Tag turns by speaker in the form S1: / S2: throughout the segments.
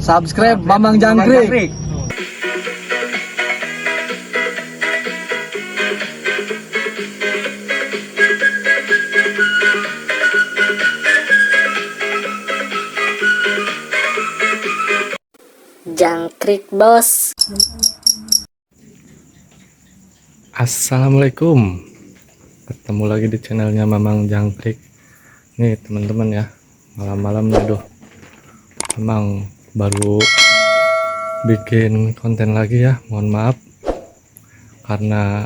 S1: Subscribe Mamang Jangkrik.
S2: Jangkrik bos.
S3: Assalamualaikum, ketemu lagi di channelnya Mamang Jangkrik. Nih teman-teman ya, malam-malam nih, aduh, Mamang baru bikin konten lagi ya. Mohon maaf karena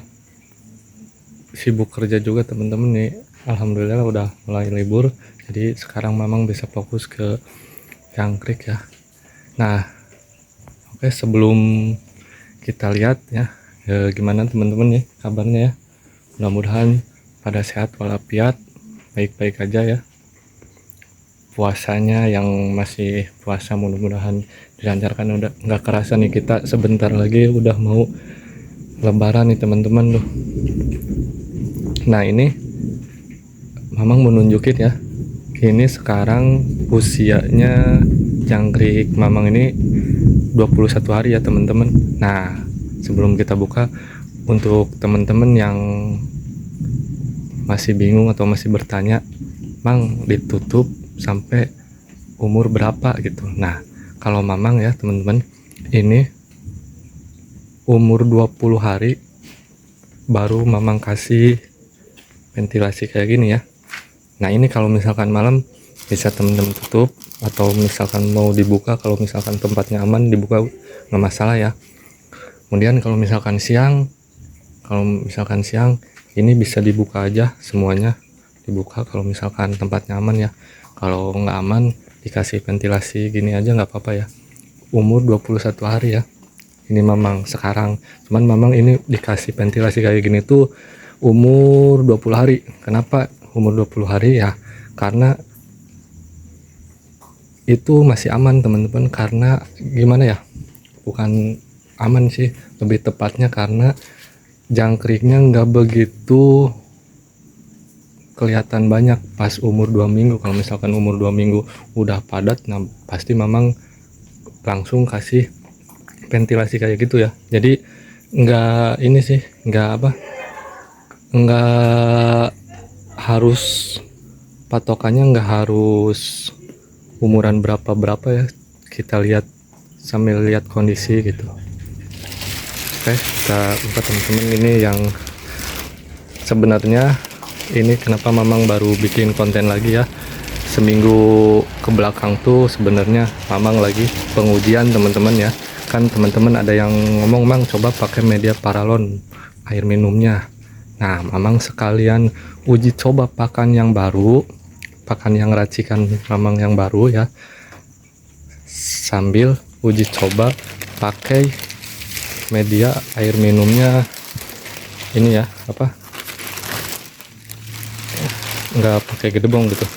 S3: sibuk kerja juga teman-teman nih. Alhamdulillah udah mulai libur, jadi sekarang Mamang bisa fokus ke jangkrik ya. Nah, oke, sebelum kita lihat ya, gimana teman-teman nih kabarnya ya. Mudah-mudahan pada sehat walafiat, baik-baik aja ya. Puasanya yang masih puasa mudah-mudahan dilancarkan. Udah nggak kerasa nih, kita sebentar lagi udah mau lebaran nih teman-teman tuh. Nah ini Mamang mau nunjukin ya, ini sekarang usianya jangkrik Mamang ini 21 hari ya teman-teman. Nah sebelum kita buka, untuk teman-teman yang masih bingung atau masih bertanya, Mang ditutup sampai umur berapa gitu. Nah kalau Mamang ya teman-teman, ini umur 20 hari baru Mamang kasih ventilasi kayak gini ya. Nah ini kalau misalkan malam bisa teman-teman tutup, atau misalkan mau dibuka, kalau misalkan tempatnya aman dibuka nggak masalah ya. Kemudian kalau misalkan siang, ini bisa dibuka aja semuanya, dibuka kalau misalkan tempatnya aman ya. Kalau nggak aman dikasih ventilasi gini aja nggak apa-apa ya. Umur 21 hari ya ini Mamang sekarang. Cuman Mamang ini dikasih ventilasi kayak gini tuh umur 20 hari. Kenapa umur 20 hari ya? Karena itu masih aman teman-teman. Karena gimana ya, bukan aman sih, lebih tepatnya karena jangkriknya nggak begitu kelihatan banyak pas umur 2 minggu. Kalau misalkan umur 2 minggu udah padat, nah pasti Mamang langsung kasih ventilasi kayak gitu ya. Jadi nggak ini sih, nggak harus, patokannya nggak harus umuran berapa ya, kita lihat sambil lihat kondisi gitu. Oke, kita buka teman-teman. Ini yang sebenarnya, ini kenapa Mamang baru bikin konten lagi ya. Seminggu ke belakang tuh sebenarnya Mamang lagi pengujian teman-teman ya. Kan teman-teman ada yang ngomong, Mang coba pakai media paralon air minumnya. Nah Mamang sekalian uji coba pakan yang baru, pakan yang racikan Mamang yang baru ya, sambil uji coba pakai media air minumnya ini ya, apa, nggak pakai gedebong gitu.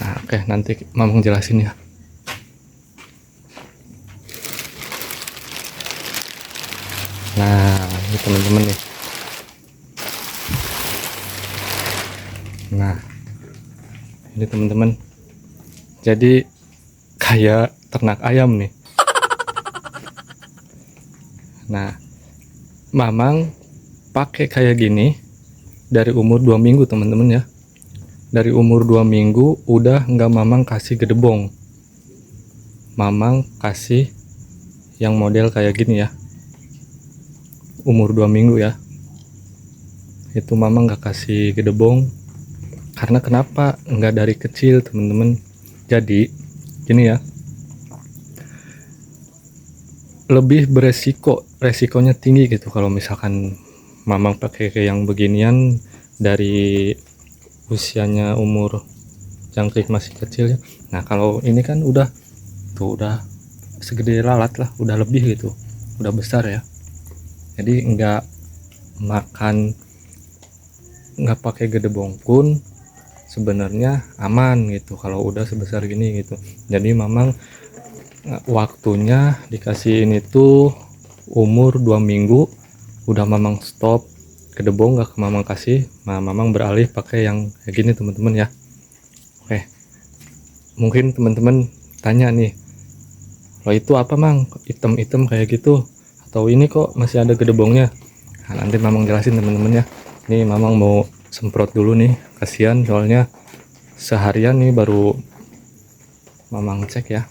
S3: Nah oke, nanti Mamang jelasin ya. Nah ini teman-teman nih. Nah ini teman-teman, jadi kayak ternak ayam nih. Nah Mamang pakai kayak gini dari umur 2 minggu teman-teman ya. Dari umur 2 minggu udah nggak Mamang kasih gedebong, Mamang kasih yang model kayak gini ya. Umur 2 minggu ya, itu Mamang nggak kasih gedebong. Karena kenapa? Nggak dari kecil teman-teman. Jadi gini ya, lebih resikonya tinggi gitu kalau misalkan Mamang pakai kayak yang beginian dari usianya umur jangkrik masih kecil ya. Nah kalau ini kan udah segede lalat lah, udah lebih gitu, udah besar ya. Jadi nggak pakai gedebong pun sebenarnya aman gitu kalau udah sebesar gini gitu. Jadi Mamang waktunya dikasih ini tuh umur 2 minggu, udah Mamang stop gedebong, nggak Mamang kasih. Nah Mamang beralih pakai yang kayak gini teman-teman ya. Oke, mungkin teman-teman tanya nih, Kalau itu apa mang, item-item kayak gitu, atau ini kok masih ada gedebongnya? Nah, nanti mamang jelasin teman-teman ya. Nih mamang mau semprot dulu nih, kasihan soalnya seharian nih baru mamang cek ya.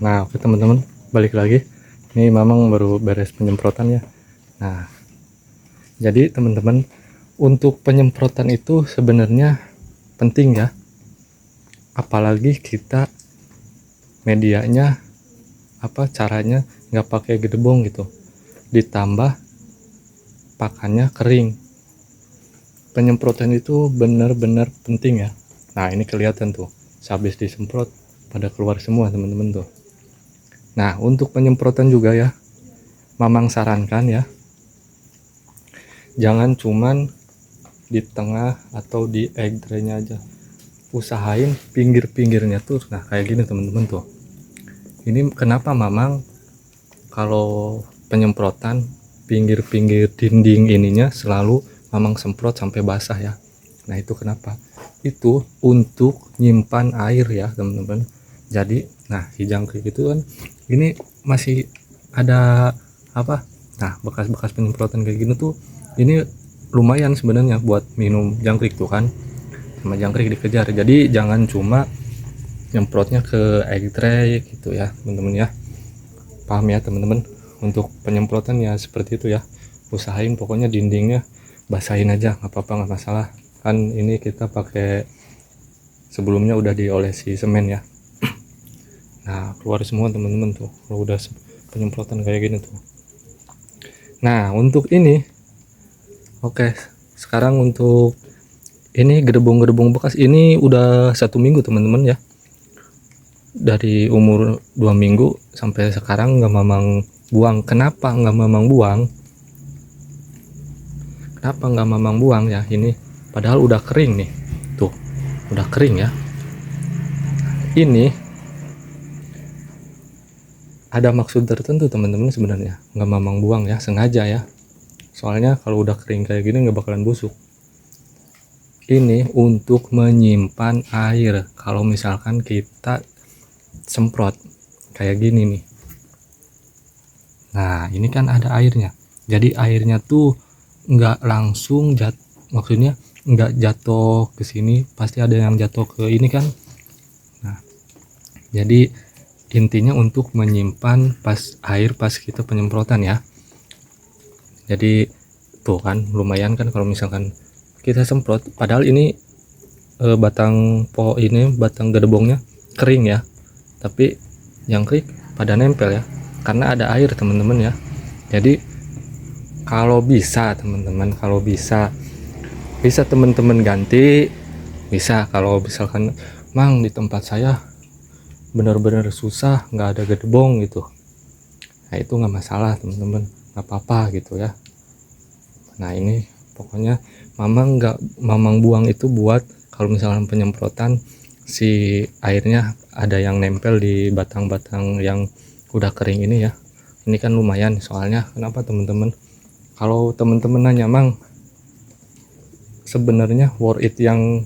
S3: Nah, oke teman-teman, balik lagi. Ini mamang baru beres penyemprotan ya. Nah, jadi teman-teman, untuk penyemprotan itu sebenarnya penting ya. Apalagi kita medianya caranya nggak pakai gedebong gitu. Ditambah pakannya kering. Penyemprotan itu benar-benar penting ya. Nah, ini kelihatan tuh. Habis disemprot pada keluar semua teman-teman tuh. Nah, untuk penyemprotan juga ya, mamang sarankan ya, jangan cuman di tengah atau di egg tray-nya aja, usahain pinggir-pinggirnya tuh. Nah, kayak gini teman-teman tuh. Ini kenapa mamang kalau penyemprotan pinggir-pinggir dinding ininya selalu mamang semprot sampai basah ya. Nah, itu kenapa? Itu untuk nyimpan air ya teman-teman. Jadi nah, si jangkrik itu kan ini masih ada nah, bekas-bekas penyemprotan kayak gini tuh, ini lumayan sebenarnya buat minum jangkrik tuh kan, sama jangkrik dikejar. Jadi jangan cuma nyemprotnya ke egg tray gitu ya teman-teman ya. Paham ya teman-teman? Untuk penyemprotan ya seperti itu ya, usahain pokoknya dindingnya basahin aja, nggak apa-apa, nggak masalah kan. Ini kita pakai sebelumnya udah diolesi semen ya. Nah, keluar semua teman-teman tuh kalau udah penyemprotan kayak gini tuh. Nah, untuk ini oke, sekarang untuk ini gedebong-gedebong bekas ini udah 1 minggu teman-teman ya. Dari umur 2 minggu sampai sekarang nggak mamang buang. Kenapa nggak mamang buang? Kenapa nggak mamang buang ya? Ini padahal udah kering nih tuh, udah kering ya. Ini ada maksud tertentu teman-teman sebenarnya, nggak mamang buang ya, sengaja ya. Soalnya kalau udah kering kayak gini nggak bakalan busuk. Ini untuk menyimpan air kalau misalkan kita semprot kayak gini nih. Nah, ini kan ada airnya, jadi airnya tuh nggak langsung maksudnya nggak jatuh ke sini, pasti ada yang jatuh ke ini kan. Nah, jadi intinya untuk menyimpan air pas kita penyemprotan ya. Jadi tuh kan lumayan kan kalau misalkan kita semprot, padahal ini batang gedebongnya kering ya, tapi jangkrik pada nempel ya, karena ada air teman-teman ya. Jadi kalau bisa teman-teman, bisa teman-teman ganti, bisa. Kalau misalkan mang di tempat saya benar-benar susah nggak ada gedebong gitu, nah itu nggak masalah teman-teman, nggak apa-apa gitu ya. Nah, ini pokoknya mamang buang itu buat kalau misalkan penyemprotan si airnya ada yang nempel di batang-batang yang udah kering ini ya. Ini kan lumayan, soalnya kenapa teman-teman, kalau teman-teman nanya mang sebenarnya worth it yang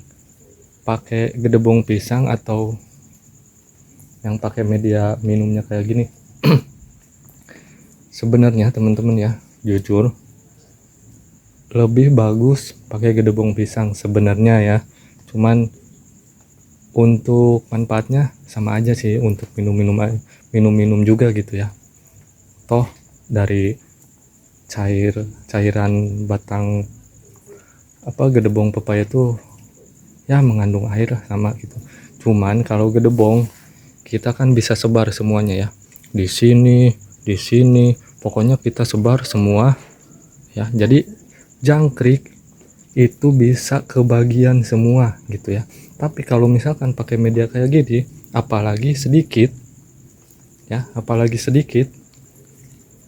S3: pakai gedebong pisang atau yang pakai media minumnya kayak gini? Sebenarnya teman-teman ya, jujur lebih bagus pakai gedebong pisang sebenarnya ya. Cuman untuk manfaatnya sama aja sih, untuk minum juga gitu ya. Toh dari cairan batang gedebong pepaya itu ya mengandung air sama gitu. Cuman kalau gedebong kita kan bisa sebar semuanya ya, di sini pokoknya kita sebar semua ya. Jadi jangkrik itu bisa kebagian semua gitu ya. Tapi kalau misalkan pakai media kayak gini, apalagi sedikit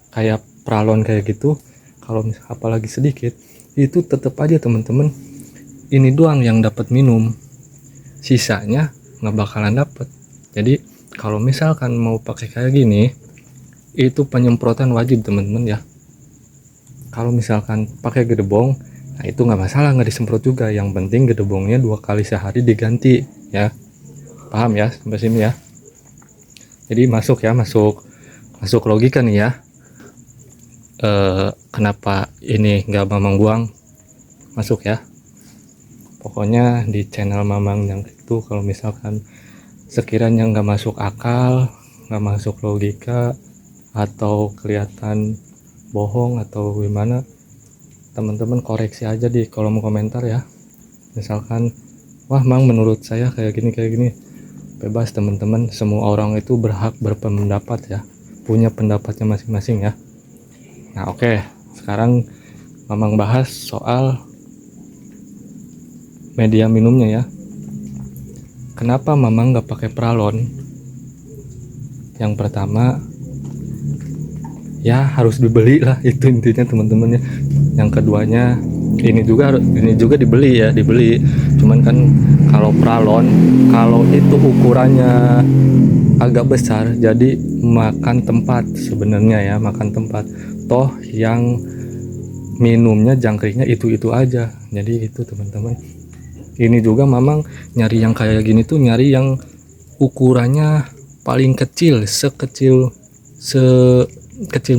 S3: kayak pralon kayak gitu, kalau apalagi sedikit itu tetap aja teman-teman ini doang yang dapat minum, sisanya nggak bakalan dapat. Jadi kalau misalkan mau pakai kayak gini, itu penyemprotan wajib teman-teman ya. Kalau misalkan pakai gedebong, nah itu nggak masalah, nggak disemprot juga. Yang penting gedebongnya 2 kali sehari diganti ya. Paham ya sampai sini ya? Jadi masuk ya, masuk logika nih ya. Kenapa ini nggak Mamang buang? Masuk ya. Pokoknya di channel Mamang yang itu kalau misalkan sekiranya nggak masuk akal, nggak masuk logika, atau kelihatan bohong atau gimana, teman-teman koreksi aja di kolom komentar ya. Misalkan, wah Mang menurut saya kayak gini, bebas teman-teman, semua orang itu berhak berpendapat ya, punya pendapatnya masing-masing ya. Nah oke, sekarang Mamang bahas soal media minumnya ya. Kenapa Mamang nggak pakai pralon? Yang pertama ya harus dibeli lah, itu intinya teman-teman ya. Yang keduanya ini juga dibeli ya, cuman kan kalau pralon, kalau itu ukurannya agak besar jadi makan tempat sebenarnya ya, makan tempat. Toh yang minumnya jangkriknya itu aja, jadi itu teman-teman. Ini juga Mamang nyari yang kayak gini tuh, nyari yang ukurannya paling kecil, sekecil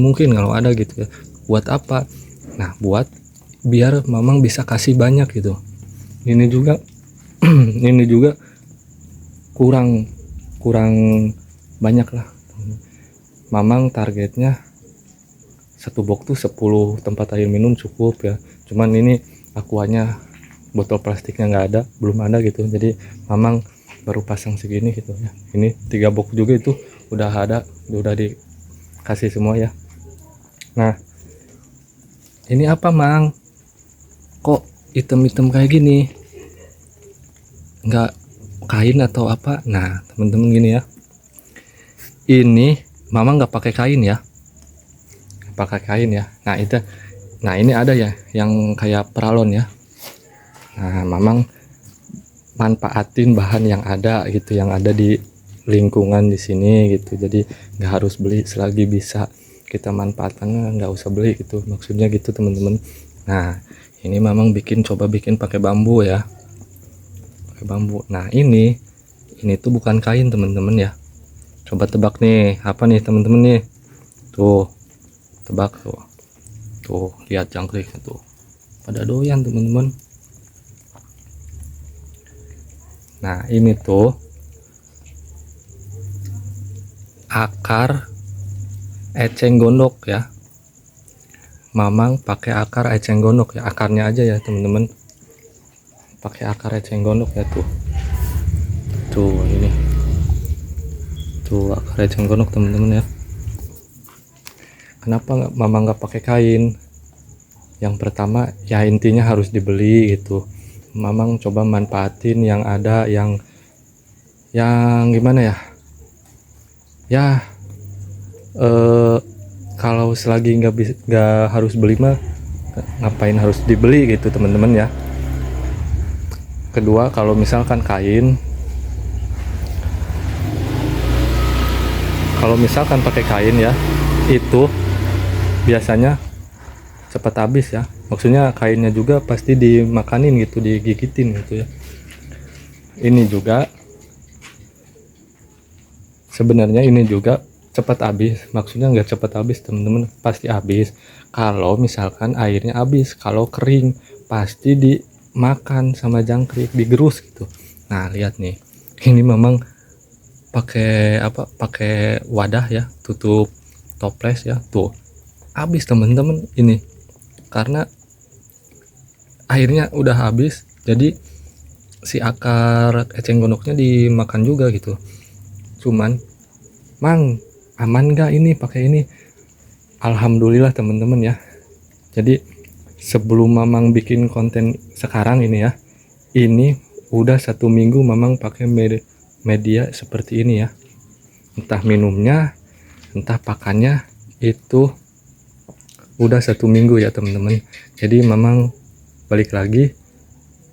S3: mungkin kalau ada gitu ya. Buat apa? Nah buat biar Mamang bisa kasih banyak gitu. Ini juga ini juga kurang banyak lah. Mamang targetnya satu box tuh 10 tempat air minum cukup ya. Cuman ini akuanya, botol plastiknya nggak ada, belum ada gitu. Jadi Mamang baru pasang segini gitu ya. Ini 3 box juga itu udah ada, udah dikasih semua ya. Nah ini apa Mang, kok item-item kayak gini, nggak kain atau apa? Nah teman-teman gini ya, ini Mamang nggak pakai kain ya, pakai kain ya. Nah ini ada ya yang kayak pralon ya. Nah Mamang manfaatin bahan yang ada gitu, yang ada di lingkungan di sini gitu. Jadi nggak harus beli, selagi bisa kita manfaatkan nggak usah beli gitu, maksudnya gitu teman-teman. Nah ini Mamang coba bikin pakai bambu ya, pakai bambu. Nah ini tuh bukan kain teman-teman ya. Coba tebak nih, apa nih teman-teman nih? Tuh tebak tuh lihat jangkriknya tuh pada doyan teman-teman. Nah ini tuh akar eceng gondok ya. Mamang pakai akar eceng gondok ya, akarnya aja ya teman-teman, pakai akar eceng gondok ya. Tuh ini tuh akar eceng gondok teman-teman ya. Kenapa Mamang nggak pakai kain? Yang pertama ya intinya harus dibeli gitu. Mamang coba manfaatin yang ada, yang gimana ya, kalau selagi nggak harus beli mah ngapain harus dibeli gitu teman-teman ya. Kedua, kalau misalkan kain, kalau misalkan pakai kain ya, itu biasanya cepat habis ya. Maksudnya kainnya juga pasti dimakanin gitu, digigitin gitu ya. Ini juga sebenarnya ini juga cepat habis, maksudnya nggak cepat habis teman-teman, pasti habis kalau misalkan airnya habis. Kalau kering pasti dimakan sama jangkrik, digerus gitu. Nah lihat nih, ini Mamang pakai apa, pakai wadah ya, tutup toples ya. Tuh habis teman-teman ini, karena airnya udah habis, jadi si akar eceng gondoknya dimakan juga gitu. Cuman Mang aman gak ini pakai ini? Alhamdulillah teman-teman ya. Jadi sebelum Mamang bikin konten sekarang ini ya, ini udah 1 minggu Mamang pakai media seperti ini ya. Entah minumnya, entah pakannya, itu udah 1 minggu ya teman-teman. Jadi Mamang balik lagi,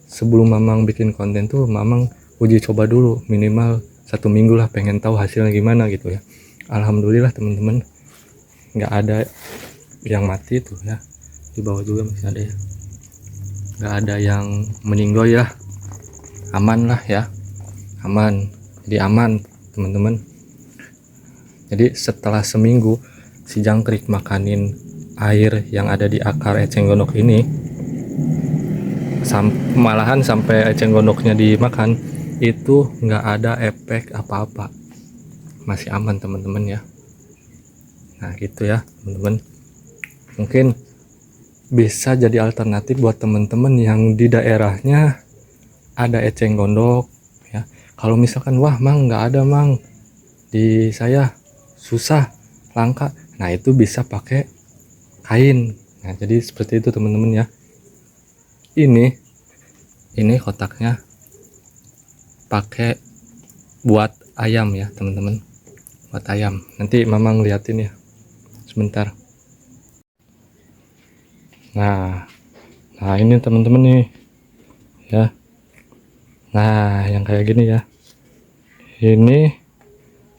S3: sebelum Mamang bikin konten tuh Mamang uji coba dulu minimal 1 minggu lah, pengen tahu hasilnya gimana gitu ya. Alhamdulillah teman-teman, nggak ada yang mati tuh ya, di bawah juga masih ada ya, nggak ada yang meninggal ya, aman lah ya, aman. Jadi aman teman-teman. Jadi setelah seminggu si jangkrik makanin air yang ada di akar eceng gondok ini, malahan sampai eceng gondoknya dimakan, itu nggak ada efek apa-apa, masih aman teman-teman ya. Nah gitu ya teman-teman, mungkin bisa jadi alternatif buat teman-teman yang di daerahnya ada eceng gondok ya. Kalau misalkan wah mang nggak ada mang, di saya susah, langka, nah itu bisa pakai kain. Nah jadi seperti itu teman-teman ya. Ini kotaknya pakai buat ayam ya teman-teman, buat ayam. Nanti mamang liatin ya sebentar. Nah ini teman-teman nih ya. Nah yang kayak gini ya, ini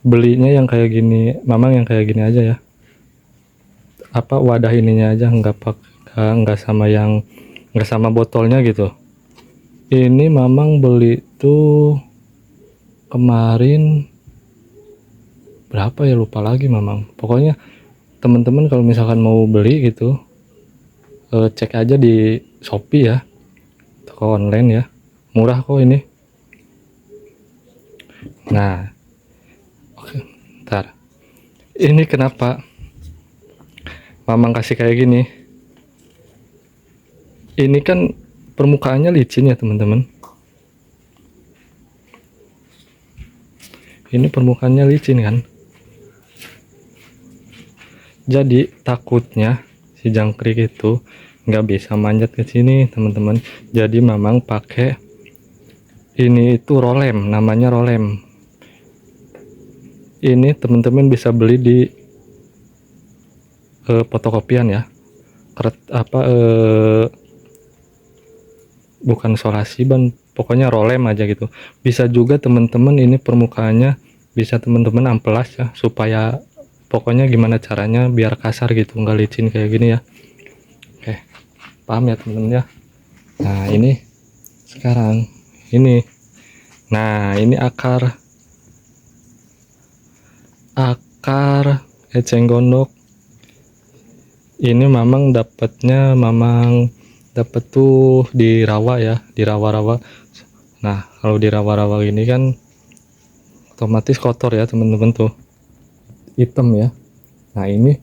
S3: belinya yang kayak gini, mamang yang kayak gini aja ya, apa wadah ininya aja, nggak sama botolnya gitu. Ini mamang beli tuh kemarin berapa ya, lupa lagi mamang. Pokoknya teman-teman kalau misalkan mau beli gitu, cek aja di Shopee ya, toko online ya, murah kok ini. Nah oke, ntar ini kenapa mamang kasih kayak gini, ini kan permukaannya licin ya teman-teman, ini permukaannya licin kan, jadi takutnya si jangkrik itu nggak bisa manjat ke sini teman-teman. Jadi mamang pakai ini, itu rolem, namanya rolem. Ini teman-teman bisa beli di fotokopian ya, bukan Solasiban, pokoknya rolem aja gitu. Bisa juga teman-teman ini permukaannya bisa teman-teman amplas ya, supaya pokoknya gimana caranya biar kasar gitu, nggak licin kayak gini ya. Oke, paham ya teman-teman ya. Nah ini sekarang ini, nah ini akar eceng gondok. Ini mamang dapet tuh di rawa ya, di rawa-rawa. Nah kalau di rawa-rawa ini kan otomatis kotor ya teman-teman, tuh hitam ya. Nah ini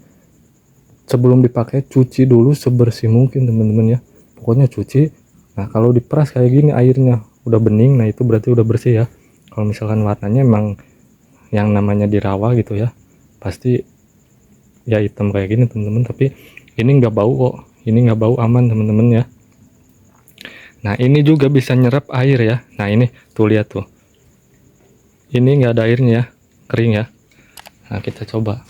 S3: sebelum dipakai cuci dulu sebersih mungkin teman-teman ya, pokoknya cuci. Nah kalau diperas kayak gini airnya udah bening, nah itu berarti udah bersih ya. Kalau misalkan warnanya emang yang namanya di rawa gitu ya, pasti ya hitam kayak gini teman-teman. Tapi ini nggak bau kok, ini nggak bau, aman teman-teman ya. Nah ini juga bisa nyerap air ya. Nah ini tuh lihat tuh, ini nggak ada airnya ya, kering ya. Nah kita coba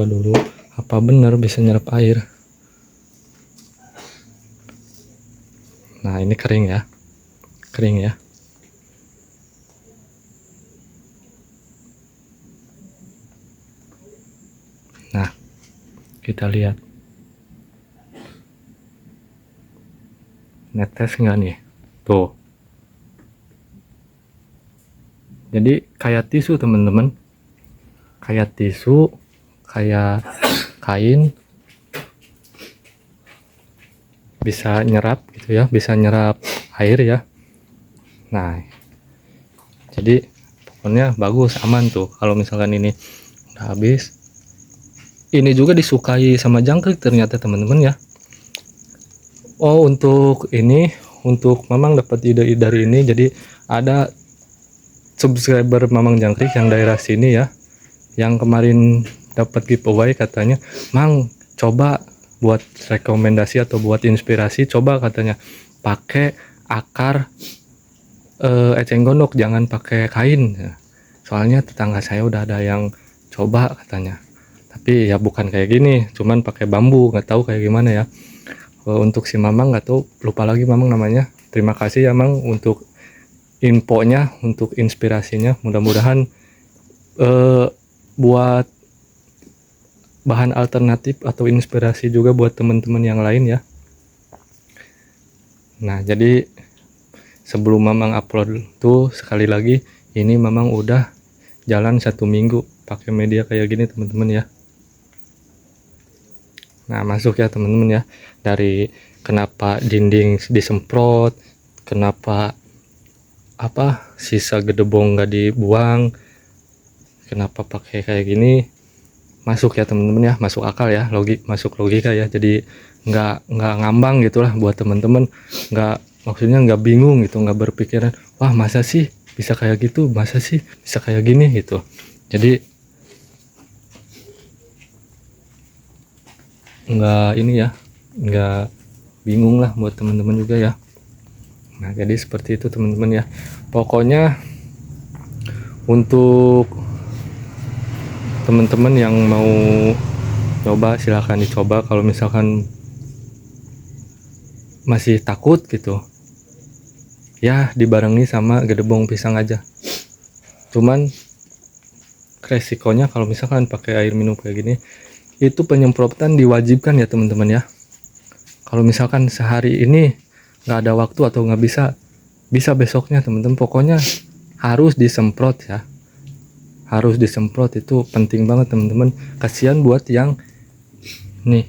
S3: dulu apa benar bisa nyerap air. Nah ini kering ya, nah kita lihat netes nggak nih tuh. Jadi kayak tisu teman-teman, kayak kain, bisa nyerap gitu ya, bisa nyerap air ya. Nah jadi pokoknya bagus, aman tuh. Kalau misalkan ini udah habis, ini juga disukai sama jangkrik ternyata teman-teman ya. Oh untuk mamang dapat ide dari ini. Jadi ada subscriber mamang jangkrik yang daerah sini ya, yang kemarin dapat giveaway, katanya mang coba buat rekomendasi atau buat inspirasi, coba katanya pakai akar eceng gondok, jangan pakai kain. Soalnya tetangga saya udah ada yang coba katanya, tapi ya bukan kayak gini, cuman pakai bambu, nggak tahu kayak gimana ya. Untuk si Mamang nggak tahu, lupa lagi Mamang namanya. Terima kasih ya Mang untuk infonya, untuk inspirasinya. Mudah-mudahan buat bahan alternatif atau inspirasi juga buat teman-teman yang lain ya. Nah, jadi sebelum Mamang upload tuh sekali lagi, ini Mamang udah jalan 1 minggu pakai media kayak gini teman-teman ya. Nah, masuk ya teman-teman ya. Dari kenapa dinding disemprot, kenapa sisa gedebong nggak dibuang, kenapa pakai kayak gini, masuk ya teman-teman ya, masuk akal ya, masuk logika ya. Jadi nggak ngambang gitulah buat teman-teman, maksudnya nggak bingung gitu, nggak berpikiran wah masa sih bisa kayak gitu, masa sih bisa kayak gini gitu. Jadi nggak bingung lah buat teman-teman juga ya. Nah, jadi seperti itu teman-teman ya. Pokoknya untuk teman-teman yang mau coba silahkan dicoba. Kalau misalkan masih takut gitu ya, dibarengi sama gedebong pisang aja. Cuman resikonya kalau misalkan pakai air minum kayak gini, itu penyemprotan diwajibkan ya teman-teman ya. Kalau misalkan sehari ini nggak ada waktu atau nggak bisa besoknya teman-teman, pokoknya harus disemprot ya, harus disemprot. Itu penting banget teman-teman. Kasihan buat yang nih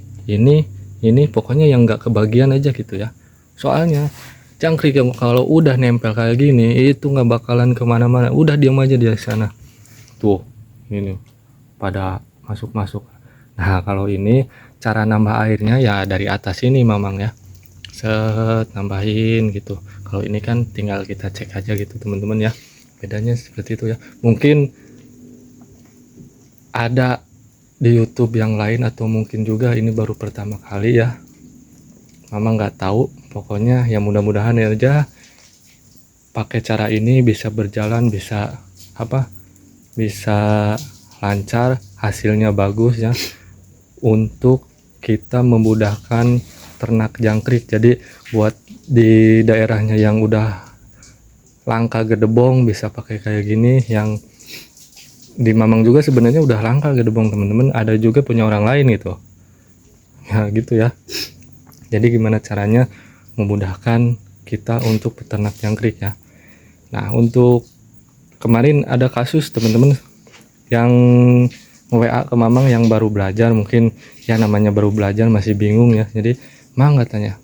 S3: ini pokoknya yang nggak kebagian aja gitu ya. Soalnya jangkrik yang kalau udah nempel kayak gini itu nggak bakalan kemana-mana, udah diam aja di sana tuh. Ini pada masuk. Nah, kalau ini cara nambah airnya ya dari atas ini Mamang ya, nambahin gitu. Kalau ini kan tinggal kita cek aja gitu teman-teman ya, bedanya seperti itu ya. Mungkin ada di YouTube yang lain, atau mungkin juga ini baru pertama kali ya, Mamang nggak tahu. Pokoknya ya mudah-mudahan aja pakai cara ini bisa berjalan, bisa lancar, hasilnya bagus ya, untuk kita memudahkan ternak jangkrik. Jadi buat di daerahnya yang udah langka gedebong bisa pakai kayak gini. Yang di Mamang juga sebenarnya udah langka gedebong teman-teman, ada juga punya orang lain gitu ya, gitu ya. Jadi gimana caranya memudahkan kita untuk peternak jangkrik ya. Nah, untuk kemarin ada kasus teman-teman yang WA ke Mamang yang baru belajar, mungkin ya namanya baru belajar masih bingung ya. Jadi Mang katanya,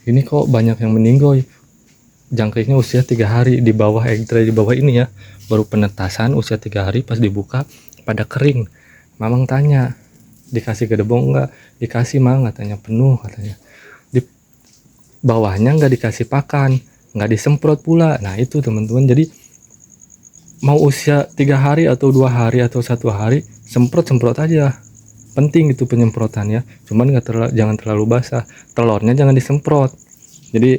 S3: ini kok banyak yang meninggoy, jangkriknya usia 3 hari di bawah egg tray, di bawah ini ya, baru penetasan usia 3 hari, pas dibuka pada kering. Mamang tanya, dikasih gedebong enggak? Dikasih Mang katanya, penuh katanya. Di bawahnya nggak dikasih pakan, nggak disemprot pula. Nah itu teman-teman, jadi mau usia 3 hari atau 2 hari atau 1 hari, semprot aja. Penting itu penyemprotannya, cuman jangan terlalu basah. Telurnya jangan disemprot. Jadi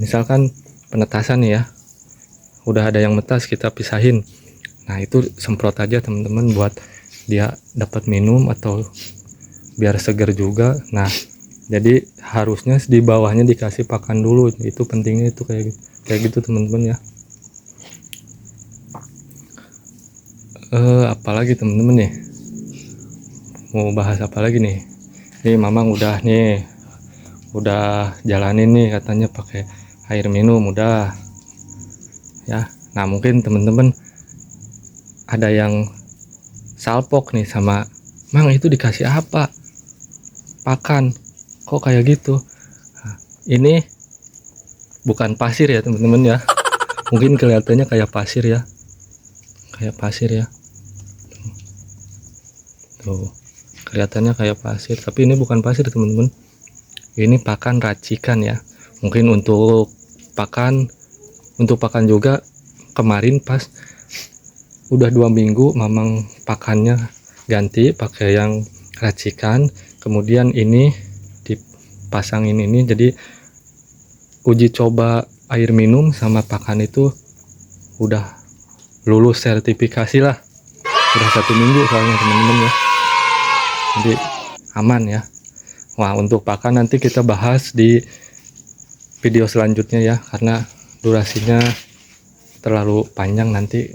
S3: misalkan penetasan nih ya, udah ada yang metas, kita pisahin. Nah itu semprot aja teman-teman, buat dia dapat minum atau biar seger juga. Nah jadi harusnya di bawahnya dikasih pakan dulu, itu pentingnya itu kayak gitu teman-teman ya. Apalagi teman-teman nih, mau bahas apa lagi nih? Nih Mamang udah jalanin nih katanya pakai air minum udah ya. Nah mungkin teman-teman ada yang salpok nih sama Mang, itu dikasih apa pakan kok kayak gitu. Nah, ini bukan pasir ya teman-teman ya. Mungkin kelihatannya kayak pasir ya, tuh kelihatannya kayak pasir, tapi ini bukan pasir teman-teman, ini pakan racikan ya. Mungkin untuk pakan juga kemarin pas udah 2 minggu Mamang pakannya ganti pakai yang racikan, kemudian ini dipasangin ini. Jadi uji coba air minum sama pakan itu udah lulus sertifikasi lah. Udah 1 minggu soalnya teman-teman ya, jadi aman ya. Wah, untuk pakan nanti kita bahas di video selanjutnya ya, karena durasinya terlalu panjang nanti.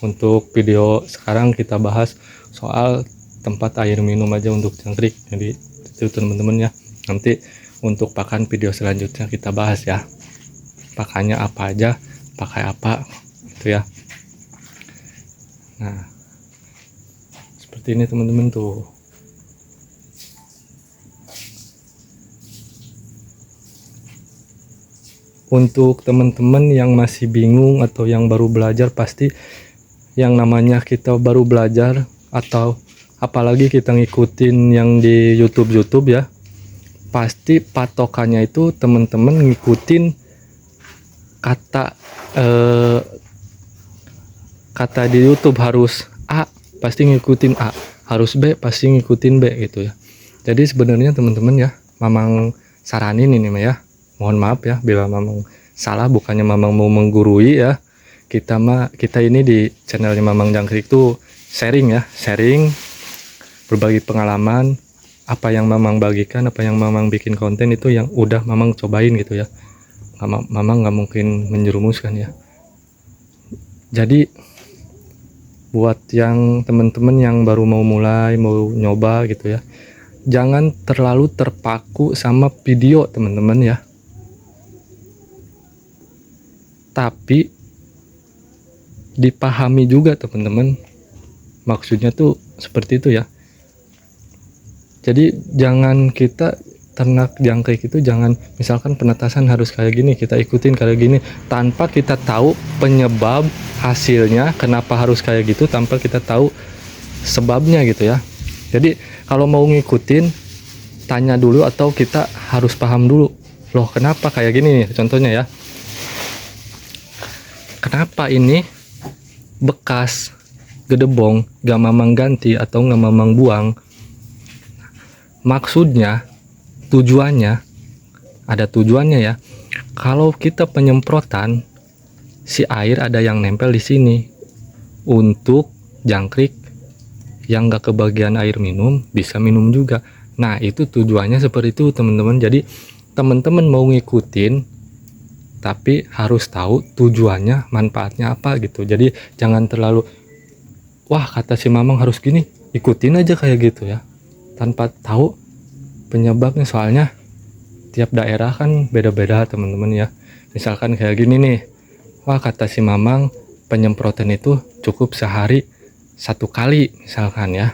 S3: Untuk video sekarang kita bahas soal tempat air minum aja untuk jangkrik. Jadi itu teman-teman ya, nanti untuk pakan video selanjutnya kita bahas ya, pakannya apa aja, pakai apa gitu ya. Nah, seperti ini teman-teman tuh. Untuk teman-teman yang masih bingung atau yang baru belajar, pasti yang namanya kita baru belajar atau apalagi kita ngikutin yang di YouTube ya, pasti patokannya itu teman-teman ngikutin kata di YouTube harus A, pasti ngikutin A, harus B, pasti ngikutin B gitu ya. Jadi sebenarnya teman-teman ya, Mamang saranin ini mah ya, mohon maaf ya bila Mamang salah, bukannya Mamang mau menggurui ya. Kita ini di channelnya Mamang Jangkrik tuh sharing ya, sharing berbagi pengalaman, apa yang Mamang bagikan, apa yang Mamang bikin konten itu yang udah Mamang cobain gitu ya. Mamang nggak mungkin menjerumuskan ya. Jadi buat yang teman-teman yang baru mau mulai, mau nyoba gitu ya, jangan terlalu terpaku sama video teman-teman ya. Tapi dipahami juga teman-teman, maksudnya tuh seperti itu ya. Jadi jangan kita ternak jangkrik itu, jangan misalkan penetasan harus kayak gini, kita ikutin kayak gini tanpa kita tahu penyebab hasilnya kenapa harus kayak gitu, tanpa kita tahu sebabnya gitu ya. Jadi kalau mau ngikutin, tanya dulu atau kita harus paham dulu, loh kenapa kayak gini nih contohnya ya. Kenapa ini bekas gedebong gak Mamang ganti atau gak Mamang buang? Maksudnya, tujuannya, ada tujuannya ya. Kalau kita penyemprotan, si air ada yang nempel di sini untuk jangkrik yang gak kebagian air minum bisa minum juga. Nah, itu tujuannya seperti itu teman-teman. Jadi teman-teman mau ngikutin, tapi harus tahu tujuannya, manfaatnya apa gitu. Jadi jangan terlalu, wah kata si Mamang harus gini, ikutin aja kayak gitu ya, tanpa tahu penyebabnya. Soalnya tiap daerah kan beda-beda teman-teman ya. Misalkan kayak gini nih, wah kata si Mamang penyemprotan itu cukup sehari 1 kali misalkan ya.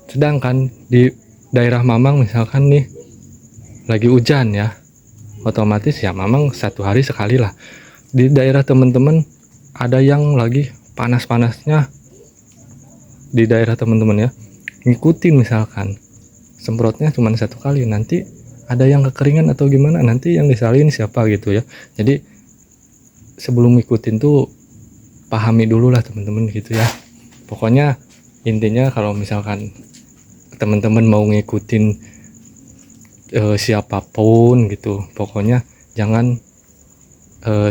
S3: Sedangkan di daerah Mamang misalkan nih lagi hujan ya, otomatis ya Mamang 1 hari sekali lah. Di daerah teman-teman ada yang lagi panas-panasnya di daerah teman-teman ya, ngikutin misalkan semprotnya cuma 1 kali, nanti ada yang kekeringan atau gimana, nanti yang disalin siapa gitu ya. Jadi sebelum ngikutin tuh pahami dulu lah teman-teman gitu ya. Pokoknya intinya kalau misalkan teman-teman mau ngikutin siapapun gitu, pokoknya jangan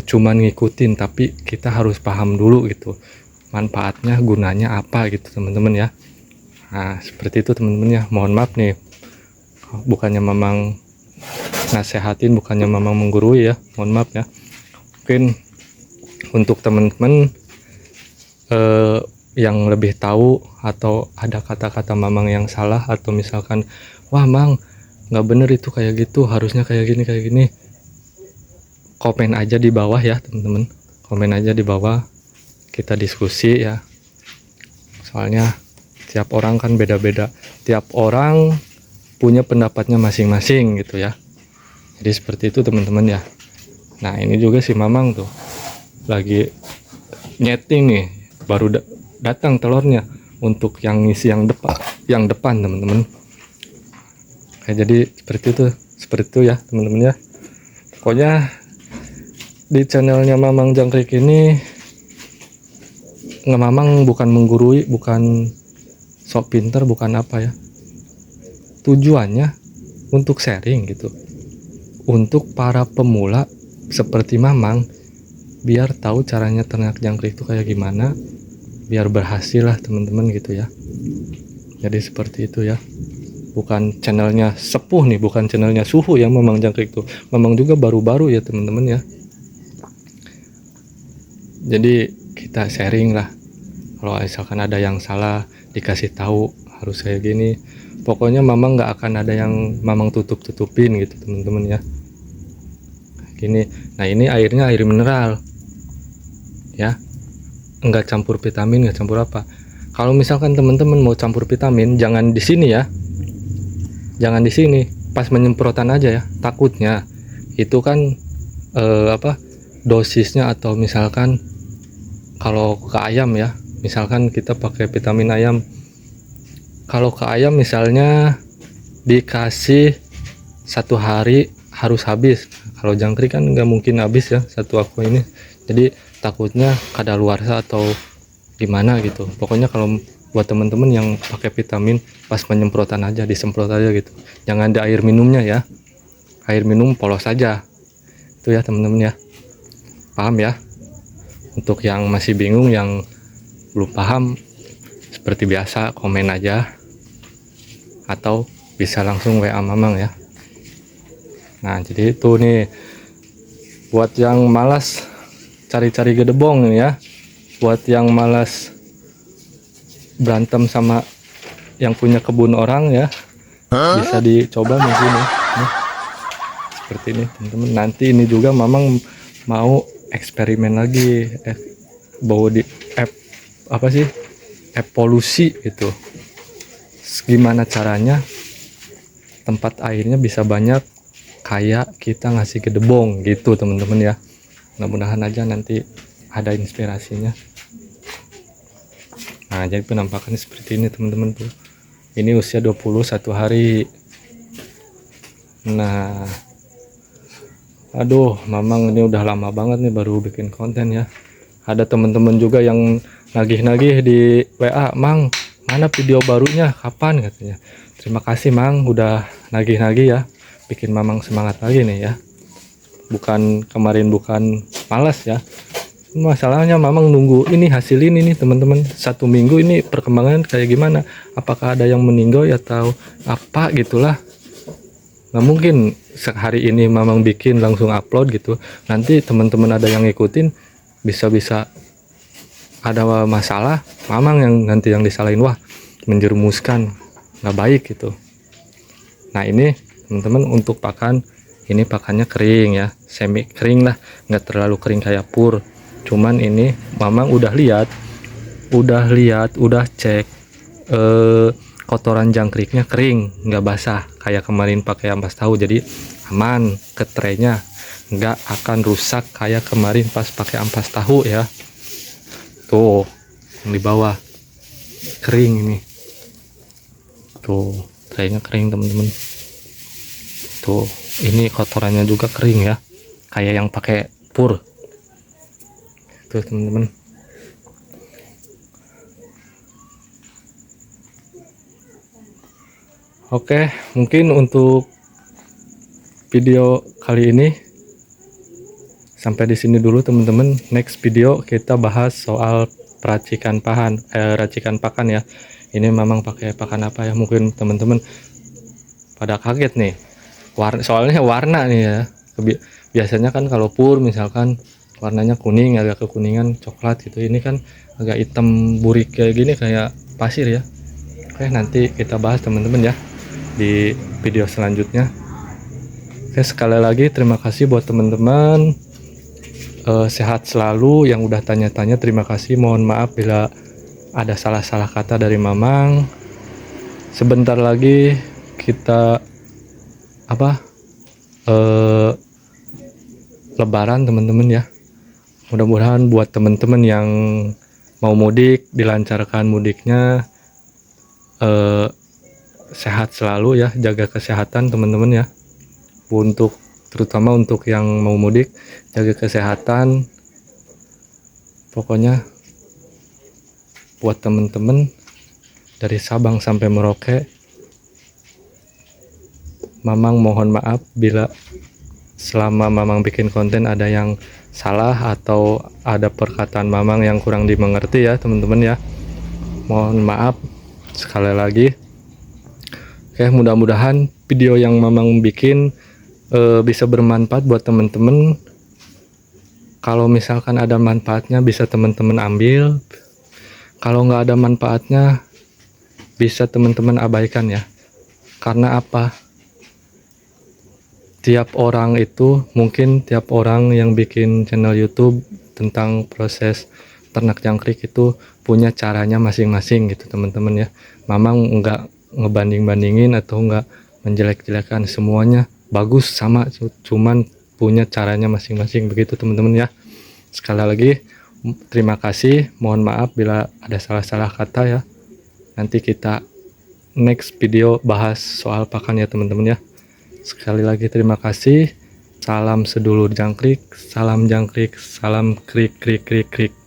S3: cuman ngikutin, tapi kita harus paham dulu gitu manfaatnya, gunanya apa gitu teman-teman ya. Nah seperti itu teman-teman ya. Mohon maaf nih, bukannya Mamang nasehatin, bukannya Mamang menggurui ya, mohon maaf ya. Mungkin untuk teman-teman yang lebih tahu atau ada kata-kata Mamang yang salah, atau misalkan wah Mang nggak bener itu kayak gitu, harusnya kayak gini, komen aja di bawah ya teman-teman, komen aja di bawah, kita diskusi ya. Soalnya tiap orang kan beda-beda, tiap orang punya pendapatnya masing-masing gitu ya. Jadi seperti itu teman-teman ya. Nah ini juga si Mamang tuh lagi nyeting nih, baru datang telurnya untuk yang ngisi yang depan teman-teman. Jadi seperti itu ya teman-teman ya. Pokoknya di channelnya Mamang Jangkrik ini, Mamang bukan menggurui, bukan sok pinter, bukan apa ya. Tujuannya untuk sharing gitu, untuk para pemula seperti Mamang, biar tahu caranya ternak jangkrik itu kayak gimana, biar berhasil lah teman-teman gitu ya. Jadi seperti itu ya. Bukan channelnya sepuh nih, bukan channelnya suhu yang Mamang Jangkrik tuh. Mamang juga baru-baru ya teman-teman ya. Jadi kita sharing lah. Kalau misalkan ada yang salah dikasih tahu harus kayak gini. Pokoknya Mamang nggak akan ada yang Mamang tutup-tutupin gitu teman-teman ya. Gini. Nah ini airnya air mineral ya. Nggak campur vitamin, nggak campur apa. Kalau misalkan teman-teman mau campur vitamin, jangan di sini ya. Jangan di sini, pas penyemprotan aja ya. Takutnya itu kan dosisnya, atau misalkan kalau ke ayam ya, misalkan kita pakai vitamin ayam. Kalau ke ayam misalnya dikasih 1 hari harus habis. Kalau jangkrik kan nggak mungkin habis ya satu aqua ini. Jadi takutnya kadaluarsa atau gimana gitu. Pokoknya kalau buat teman-teman yang pakai vitamin, pas penyemprotan aja, disemprot aja gitu. Jangan di air minumnya ya. Air minum polos aja. Itu ya teman-teman ya. Paham ya? Untuk yang masih bingung, yang belum paham, seperti biasa komen aja. Atau bisa langsung WA Mamang ya. Nah, jadi itu nih. Buat yang malas cari-cari gedebong nih ya. Buat yang malas berantem sama yang punya kebun orang ya, bisa dicoba mungkin ya. Nih, seperti ini teman-teman. Nanti ini juga Mamang mau eksperimen lagi, evolusi gitu. Gimana caranya tempat airnya bisa banyak kayak kita ngasih gedebong gitu teman-teman ya. Mudah-mudahan aja nanti ada inspirasinya. Nah, jadi penampakannya seperti ini teman-teman tuh. Ini usia 21 hari. Nah, aduh, Mamang ini udah lama banget nih baru bikin konten ya. Ada teman-teman juga yang nagih-nagih di WA, "Mang, mana video barunya? Kapan?" katanya. Terima kasih Mang udah nagih-nagih ya. Bikin Mamang semangat lagi nih ya. Bukan malas ya. Masalahnya Mamang nunggu ini hasil ini nih teman-teman. 1 minggu ini perkembangan kayak gimana, apakah ada yang meninggal atau apa gitulah. Nggak mungkin sehari ini Mamang bikin langsung upload gitu, nanti teman-teman ada yang ngikutin, bisa-bisa ada masalah, Mamang yang nanti yang disalahin. Wah, menjerumuskan, nggak baik gitu. Nah ini teman-teman untuk pakan, ini pakannya kering ya, semi kering lah, nggak terlalu kering kayak pur. Cuman ini Mamang udah cek kotoran jangkriknya kering, nggak basah kayak kemarin pakai ampas tahu. Jadi aman, ke traynya nggak akan rusak kayak kemarin pas pakai ampas tahu ya. Tuh yang di bawah kering ini, tuh traynya kering teman-teman. Tuh ini kotorannya juga kering ya, kayak yang pakai pur. Tuh teman-teman. Oke, mungkin untuk video kali ini sampai di sini dulu teman-teman. Next video kita bahas soal racikan pakan ya. Ini Mamang pakai pakan apa ya? Mungkin teman-teman pada kaget nih. Soalnya warna nih ya. Biasanya kan kalau pur misalkan warnanya kuning, agak kekuningan coklat gitu. Ini kan agak hitam burik kayak gini, kayak pasir ya. Oke, nanti kita bahas teman-teman ya di video selanjutnya. Oke, sekali lagi terima kasih buat teman-teman. Sehat selalu. Yang udah tanya-tanya terima kasih. Mohon maaf bila ada salah-salah kata dari Mamang. Sebentar lagi kita Lebaran teman-teman ya. Mudah-mudahan buat teman-teman yang mau mudik dilancarkan mudiknya, sehat selalu ya, jaga kesehatan teman-teman ya. Terutama untuk yang mau mudik, jaga kesehatan. Pokoknya buat teman-teman dari Sabang sampai Merauke, Mamang mohon maaf bila selama mamang bikin konten ada yang salah atau ada perkataan mamang yang kurang dimengerti ya teman-teman ya, mohon maaf sekali lagi. Oke, mudah-mudahan video yang mamang bikin bisa bermanfaat buat teman-teman. Kalau misalkan ada manfaatnya bisa teman-teman ambil, kalau nggak ada manfaatnya bisa teman-teman abaikan ya. Karena apa? Tiap orang itu, mungkin tiap orang yang bikin channel YouTube tentang proses ternak jangkrik itu punya caranya masing-masing gitu teman-teman ya. Mamang nggak ngebanding-bandingin atau nggak menjelek-jelekan, semuanya bagus sama, cuman punya caranya masing-masing begitu teman-teman ya. Sekali lagi terima kasih, mohon maaf bila ada salah-salah kata ya. Nanti kita next video bahas soal pakan ya teman-teman ya. Sekali lagi terima kasih. Salam sedulur jangkrik, salam jangkrik, salam krik krik krik krik.